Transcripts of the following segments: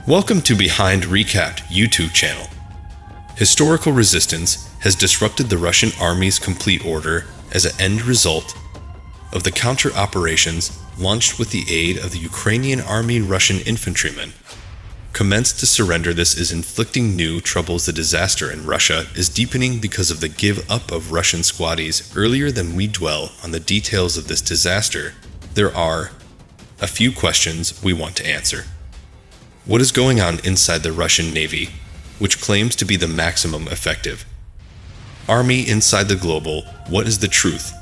Welcome to Behind Recapped YouTube channel. Historical resistance has disrupted the Russian army's complete order as an end result of the counter-operations launched with the aid of the Ukrainian army. Russian infantrymen commenced to surrender. This is inflicting new troubles. The disaster in Russia is deepening because of the give-up of Russian squaddies. Earlier than we dwell on the details of this disaster, there are a few questions we want to answer. What is going on inside the Russian Navy, which claims to be the maximum effective army inside the global? What is the truth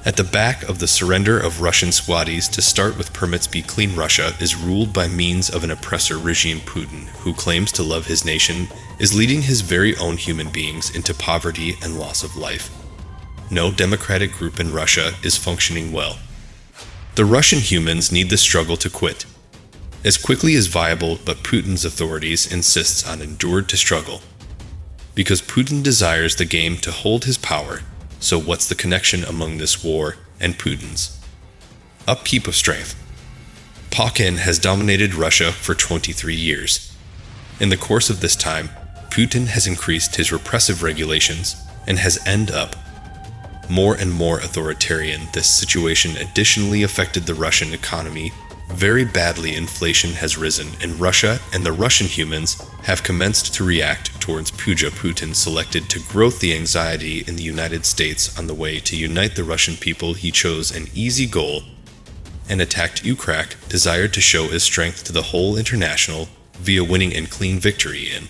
at the back of the surrender of Russian squaddies? To start with, permits be clean. Russia is ruled by means of an oppressor regime. Putin, who claims to love his nation, is leading his very own human beings into poverty and loss of life. No democratic group in Russia is functioning well. The Russian humans need the struggle to quit as quickly as viable, but Putin's authorities insists on endured to struggle because Putin desires the game to hold his power. So what's the connection among this war and Putin's upkeep of strength? Putin has dominated Russia for 23 years. In the course of this time, Putin has increased his repressive regulations and has ended up more and more authoritarian. This situation additionally affected the Russian economy very badly. Inflation has risen in Russia, and the Russian humans have commenced to react towards Putin selected to growth the anxiety in the United States on the way to unite the Russian people. He chose an easy goal and attacked Ukraine, desired to show his strength to the whole international via winning and clean victory in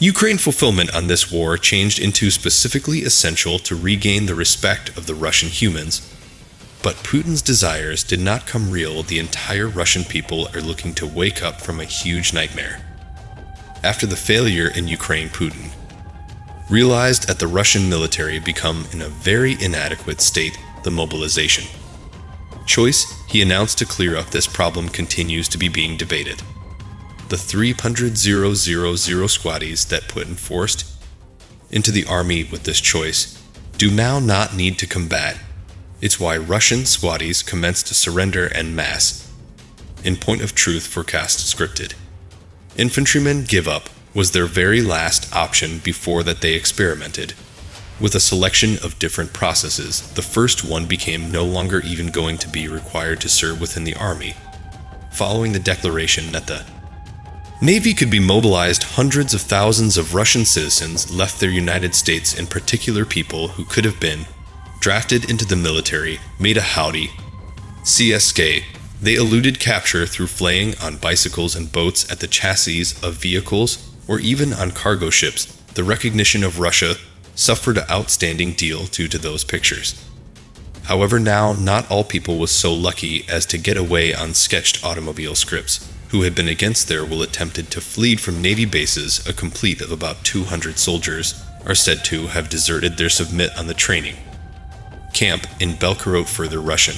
Ukraine. Fulfillment on this war changed into specifically essential to regain the respect of the Russian humans. But Putin's desires did not come real. The entire Russian people are looking to wake up from a huge nightmare. After the failure in Ukraine, Putin realized that the Russian military become in a very inadequate state. The mobilization choice he announced to clear up this problem continues to be being debated. The 300,000 squaddies that Putin forced into the army with this choice do now not need to combat. It's why Russian squaddies commenced to surrender en masse. In point of truth, forecast scripted infantrymen give up was their very last option. Before that, they experimented with a selection of different processes. The first one became no longer even going to be required to serve within the army. Following the declaration that the Navy could be mobilized, hundreds of thousands of Russian citizens left their United States, in particular people who could have been drafted into the military, made a howdy CSK. They eluded capture through flaying on bicycles and boats at the chassis of vehicles, or even on cargo ships. The recognition of Russia suffered an outstanding deal due to those pictures. However, now not all people was so lucky as to get away on sketched automobile scripts, who had been against their will attempted to flee from Navy bases. A complete of about 200 soldiers are said to have deserted their submit on the training camp in Belgorod. Further, Russian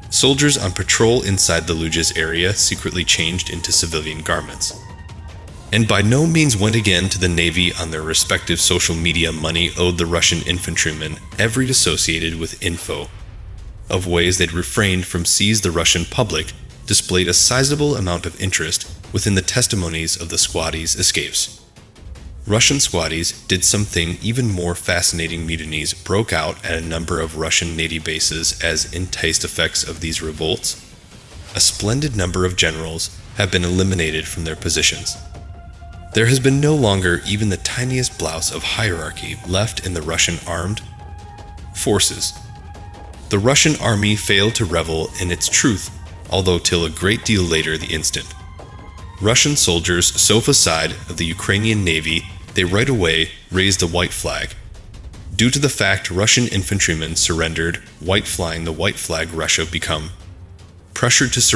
soldiers on patrol inside the Lugis area secretly changed into civilian garments and by no means went again to the Navy on their respective social media. Money owed the Russian infantrymen every associated with info of ways they'd refrained from seize. The Russian public displayed a sizable amount of interest within the testimonies of the squaddies' escapes. Russian squaddies did something even more fascinating. Mutinies broke out at a number of Russian Navy bases as enticed effects of these revolts. A splendid number of generals have been eliminated from their positions. There has been no longer even the tiniest blouse of hierarchy left in the Russian armed forces. The Russian army failed to revel in its truth, although till a great deal later the instant Russian soldiers sofa side of the Ukrainian Navy, they right away raised the white flag. Due to the fact Russian infantrymen surrendered, white flying the white flag, Russia become pressured to surrender.